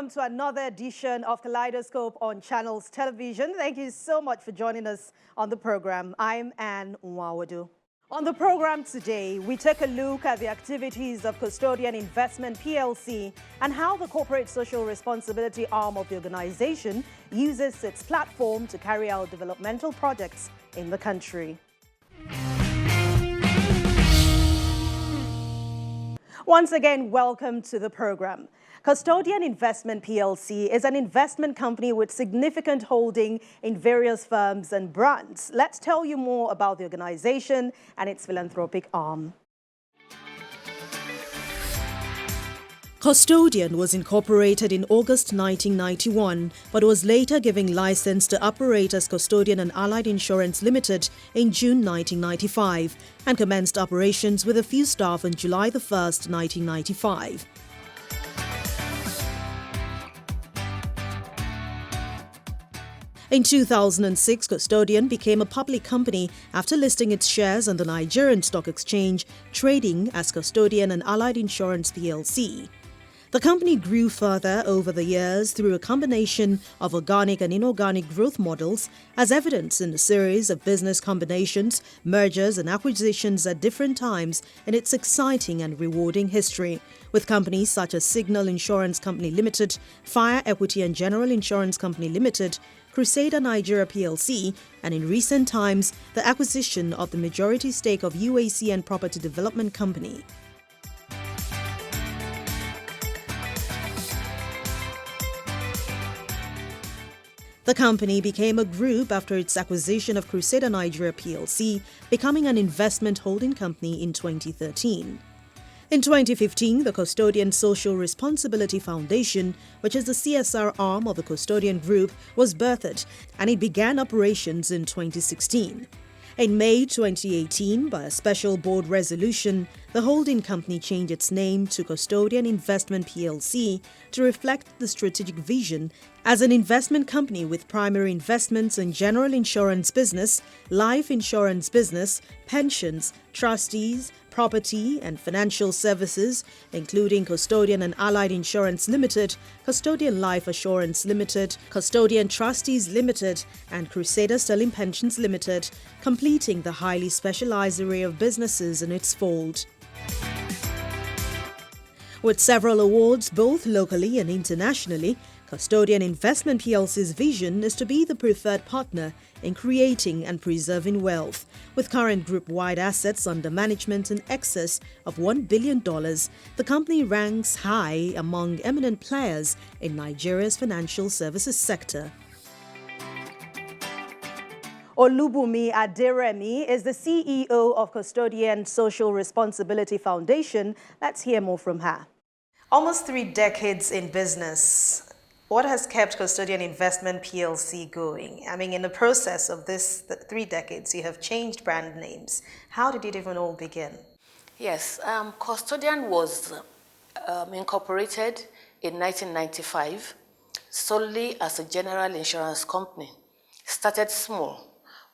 welcome to another edition of Kaleidoscope on Channels Television. Thank you so much for joining us on the program. I'm Anne Nwawadu. On the program today, we take a look at the activities of Custodian Investment PLC and how the corporate social responsibility arm of the organization uses its platform to carry out developmental projects in the country. Once again, welcome to the program. Custodian Investment PLC is an investment company with significant holding in various firms and brands. Let's tell you more about the organization and its philanthropic arm. Custodian was incorporated in August 1991, but was later given license to operate as Custodian and Allied Insurance Limited in June 1995 and commenced operations with a few staff on July 1, 1995. In 2006, Custodian became a public company after listing its shares on the Nigerian Stock Exchange, trading as Custodian and Allied Insurance PLC. The company grew further over the years through a combination of organic and inorganic growth models, as evidenced in a series of business combinations, mergers and acquisitions at different times in its exciting and rewarding history, with companies such as Signal Insurance Company Limited, Fire Equity and General Insurance Company Limited, Crusader Nigeria PLC, and in recent times, the acquisition of the majority stake of UACN Property Development Company. The company became a group after its acquisition of Crusader Nigeria PLC, becoming an investment holding company in 2013. In 2015, the Custodian Social Responsibility Foundation, which is the CSR arm of the Custodian Group, was birthed, and it began operations in 2016. In May 2018, by a special board resolution, the holding company changed its name to Custodian Investment PLC to reflect the strategic vision as an investment company with primary investments in general insurance business, life insurance business, pensions, trustees, property and financial services, including Custodian and Allied Insurance Limited, Custodian Life Assurance Limited, Custodian Trustees Limited, and Crusader Sterling Pensions Limited, completing the highly specialized array of businesses in its fold. With several awards both locally and internationally, Custodian Investment PLC's vision is to be the preferred partner in creating and preserving wealth. With current group-wide assets under management in excess of $1 billion, the company ranks high among eminent players in Nigeria's financial services sector. Olubunmi Aderemi is the CEO of Custodian Social Responsibility Foundation. Let's hear more from her. Almost 3 decades in business. What has kept Custodian Investment PLC going? I mean, in the process of this 3 decades, you have changed brand names. How did it even all begin? Yes, Custodian was incorporated in 1995 solely as a general insurance company. Started small,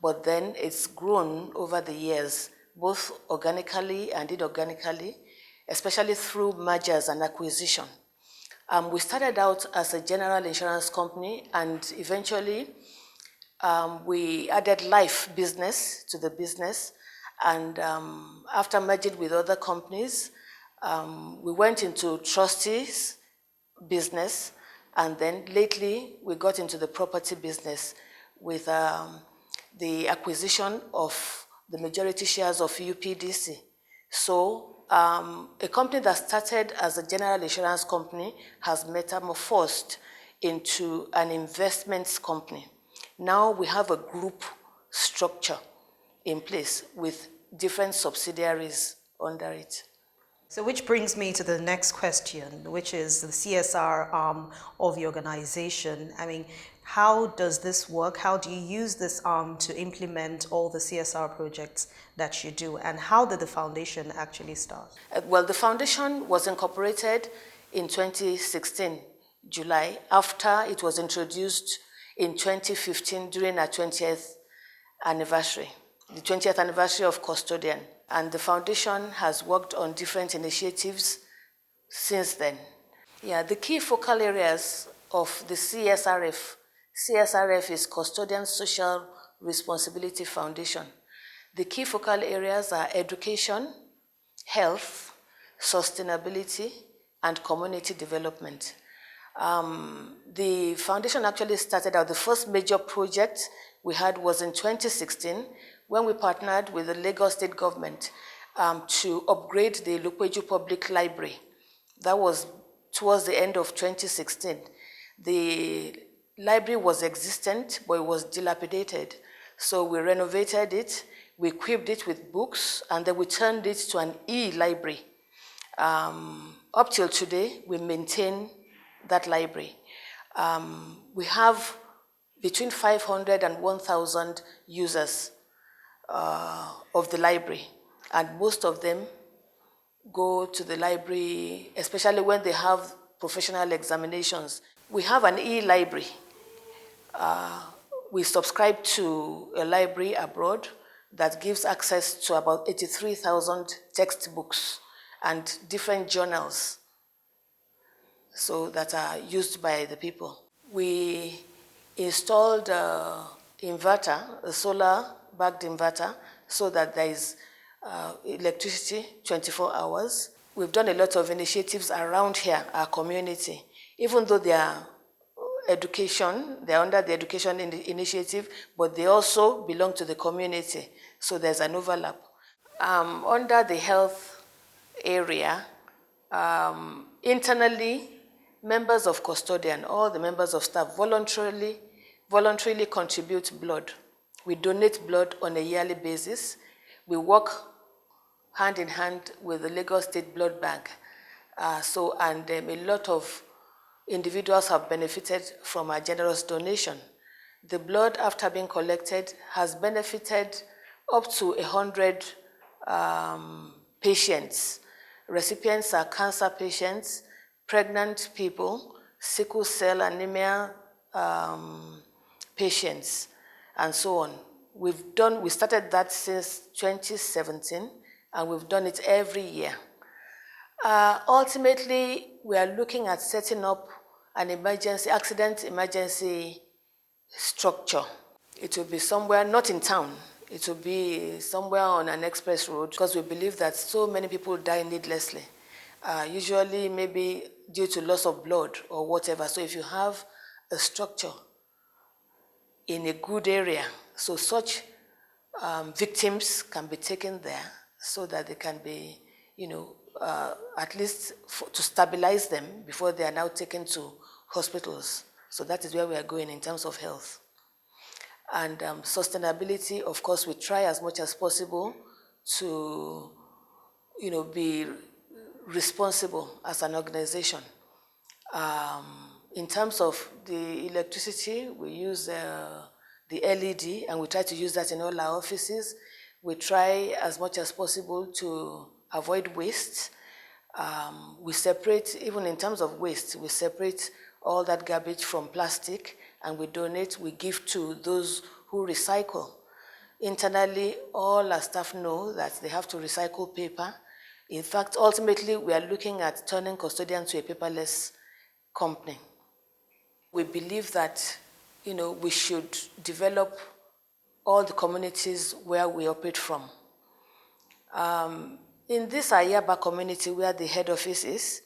but then it's grown over the years, both organically and inorganically, especially through mergers and acquisition. We started out as a general insurance company, and eventually we added life business to the business. And after merging with other companies, we went into trustees business, and then lately we got into the property business with the acquisition of the majority shares of UPDC. So a company that started as a general insurance company has metamorphosed into an investments company. Now we have a group structure in place with different subsidiaries under it. So which brings me to the next question, which is the CSR arm of the organization. I mean, how does this work? How do you use this arm to implement all the CSR projects that you do? And how did the foundation actually start? Well, the foundation was incorporated in 2016, July, after it was introduced in 2015 during our 20th anniversary, the 20th anniversary of Custodian. And the foundation has worked on different initiatives since then. Yeah, the key focal areas of the CSRF is Custodian Social Responsibility Foundation. The key focal areas are education, health, sustainability, and community development. The foundation actually started out, the first major project we had was in 2016 when we partnered with the Lagos State government to upgrade the Lukweju Public Library. That was towards the end of 2016. The library was existent, but it was dilapidated. So we renovated it, we equipped it with books, and then we turned it to an e-library. Up till today, we maintain that library. We have between 500 and 1,000 users of the library, and most of them go to the library, especially when they have professional examinations. We have an e-library. We subscribe to a library abroad that gives access to about 83,000 textbooks and different journals, so that are used by the people. We installed inverter, a solar-backed inverter, so that there is electricity 24 hours. We've done a lot of initiatives around here, our community. Even though they are education, they're under the education initiative, but they also belong to the community, so there's an overlap. Under the health area, internally, members of Custodian, all the members of staff voluntarily contribute blood. We donate blood on a yearly basis. We work hand in hand with the Lagos State Blood Bank. A lot of individuals have benefited from our generous donation. The blood, after being collected, has benefited up to 100 patients. Recipients are cancer patients, pregnant people, sickle cell anemia patients, and so on. We started that since 2017, and we've done it every year. Ultimately, we are looking at setting up an accident emergency structure. It will be somewhere, not in town. It will be somewhere on an express road, because we believe that so many people die needlessly, usually maybe due to loss of blood or whatever. So if you have a structure in a good area, so such victims can be taken there, so that they can be, at least to stabilize them before they are now taken to hospitals. So that is where we are going in terms of health. And sustainability, of course, we try as much as possible to, be responsible as an organization. In terms of the electricity, we use the LED, and we try to use that in all our offices. We try as much as possible to avoid waste. We separate, even in terms of waste, we separate all that garbage from plastic, and we donate, we give to those who recycle. Internally, all our staff know that they have to recycle paper. In fact, ultimately, we are looking at turning Custodian to a paperless company. We believe that, we should develop all the communities where we operate from. In this Ayaba community, where the head office is,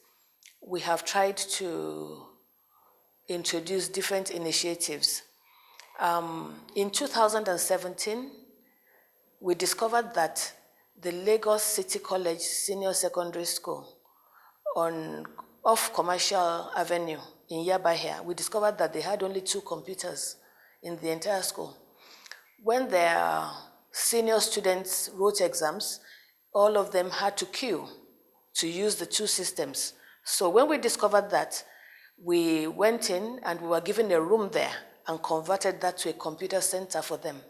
we have tried to introduce different initiatives. In 2017, we discovered that the Lagos City College Senior Secondary School off Commercial Avenue in Yaba here, we discovered that they had only 2 computers in the entire school. When their senior students wrote exams, all of them had to queue to use the 2 systems. So when we discovered that, we went in and we were given a room there and converted that to a computer center for them.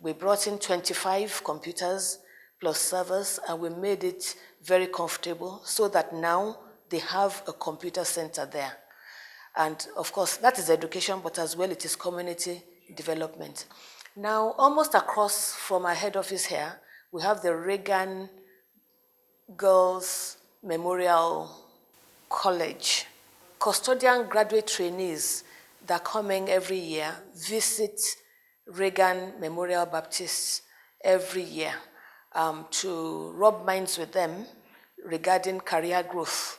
We brought in 25 computers plus servers, and we made it very comfortable, so that now they have a computer center there. And of course, that is education, but as well it is community development. Now, almost across from our head office here, we have the Reagan Girls Memorial College. custodian graduate trainees that come in every year visit Reagan Memorial Baptist every year to rub minds with them regarding career growth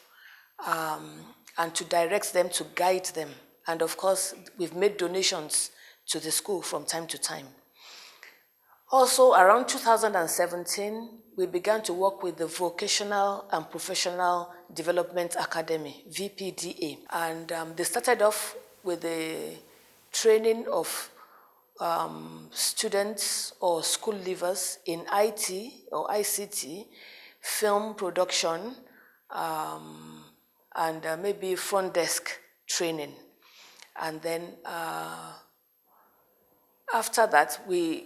and to direct them, to guide them. And of course, we've made donations to the school from time to time. Also, around 2017, we began to work with the Vocational and Professional Development Academy, VPDA. And they started off with the training of students or school leavers in IT or ICT, film production, and maybe front desk training. And then after that, we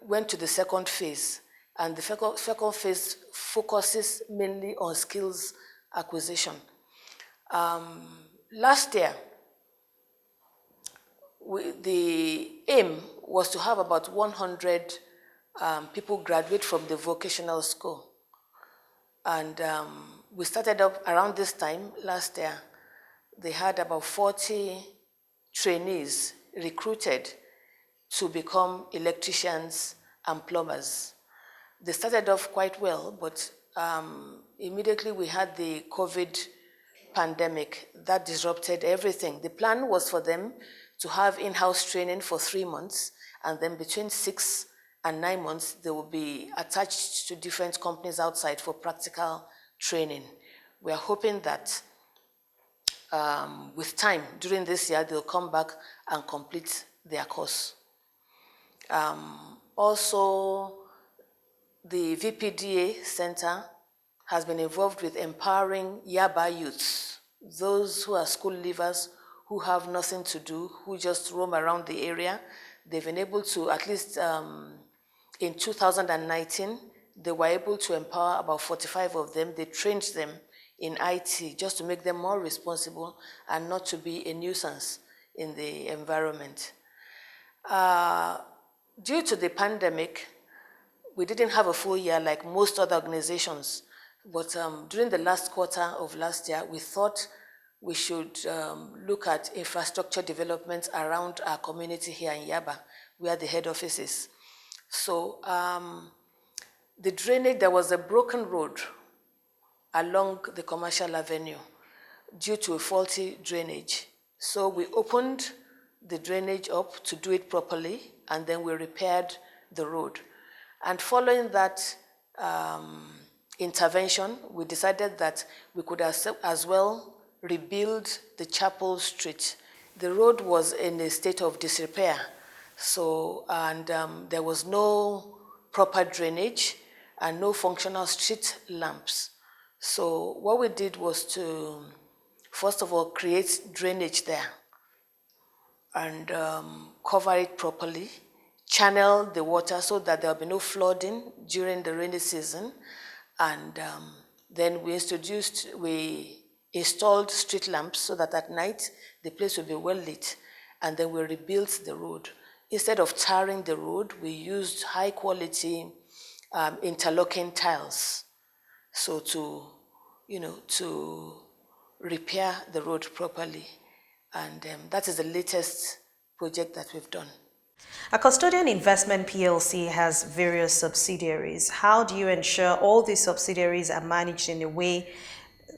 went to the second phase, and the second phase focuses mainly on skills acquisition. Last year, the aim was to have about 100 people graduate from the vocational school. And we started up around this time last year. They had about 40 trainees recruited to become electricians and plumbers. They started off quite well, but immediately we had the COVID pandemic that disrupted everything. The plan was for them to have in-house training for 3 months, and then between 6 and 9 months, they will be attached to different companies outside for practical training. We are hoping that with time, during this year, they'll come back and complete their course. Also, the VPDA Center has been involved with empowering Yaba youths, those who are school leavers, who have nothing to do, who just roam around the area. They've been able to, at least in 2019, they were able to empower about 45 of them. They trained them in IT just to make them more responsible and not to be a nuisance in the environment. Due to the pandemic, we didn't have a full year like most other organizations, but during the last quarter of last year, we thought we should look at infrastructure development around our community here in Yaba, where the head office is. So the drainage, there was a broken road along the commercial avenue due to a faulty drainage. So we opened the drainage up to do it properly, and then we repaired the road. And following that intervention, we decided that we could as well rebuild the Chapel Street. The road was in a state of disrepair, so, and there was no proper drainage and no functional street lamps. So what we did was to, first of all, create drainage there and cover it properly, channel the water so that there will be no flooding during the rainy season. And then we installed street lamps so that at night the place will be well lit. And then we rebuilt the road. Instead of tarring the road, we used high quality interlocking tiles. So to repair the road properly. And that is the latest project that we've done. A Custodian Investment PLC has various subsidiaries. How do you ensure all these subsidiaries are managed in a way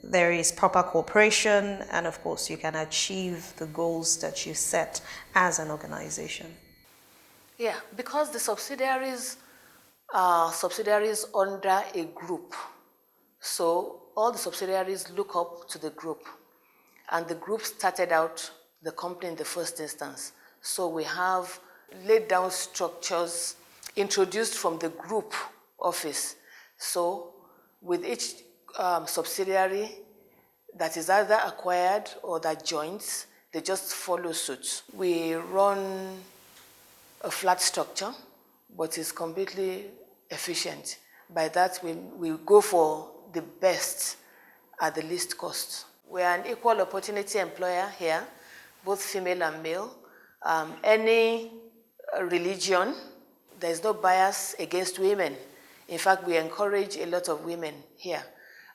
there is proper cooperation and, of course, you can achieve the goals that you set as an organization? Yeah, because the subsidiaries are subsidiaries under a group. So all the subsidiaries look up to the group. And the group started out the company in the first instance. So we have laid down structures introduced from the group office. So with each subsidiary that is either acquired or that joins, they just follow suit. We run a flat structure, but it's completely efficient. By that, we go for the best at the least cost. We are an equal opportunity employer here, both female and male. Any religion, there's no bias against women. In fact, we encourage a lot of women here.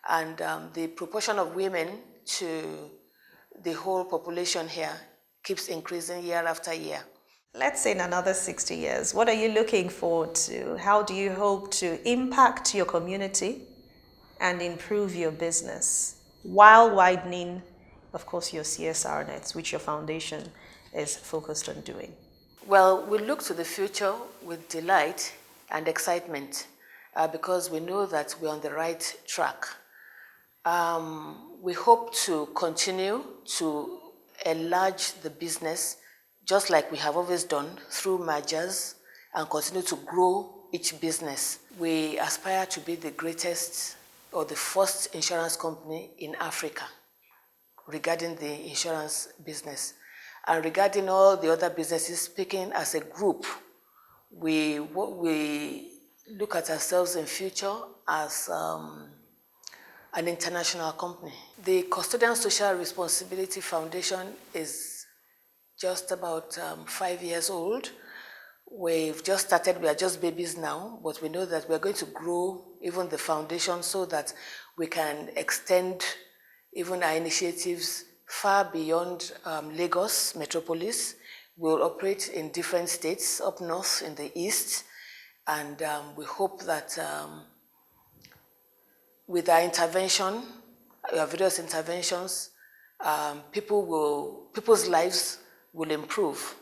And the proportion of women to the whole population here keeps increasing year after year. Let's say in another 60 years, what are you looking forward to? How do you hope to impact your community and improve your business while widening, of course, your CSR nets, which your foundation is focused on doing? Well, we look to the future with delight and excitement because we know that we're on the right track. We hope to continue to enlarge the business just like we have always done through mergers and continue to grow each business. We aspire to be the greatest or the first insurance company in Africa regarding the insurance business. And regarding all the other businesses, speaking as a group, we look at ourselves in future as an international company. The Custodian Social Responsibility Foundation is just about 5 years old. We've just started, we are just babies now, but we know that we're going to grow even the foundation so that we can extend even our initiatives far beyond Lagos metropolis. We'll operate in different states, up north, in the east, and we hope that with our intervention, our various interventions, people's lives will improve.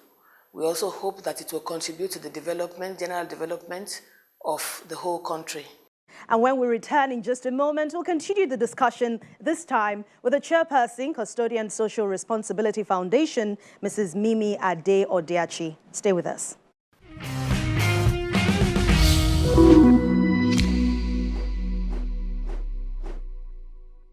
We also hope that it will contribute to the development, general development of the whole country. And when we return in just a moment, we'll continue the discussion, this time with the chairperson, Custodian Social Responsibility Foundation, Mrs. Mimi Ade Odiachi. Stay with us.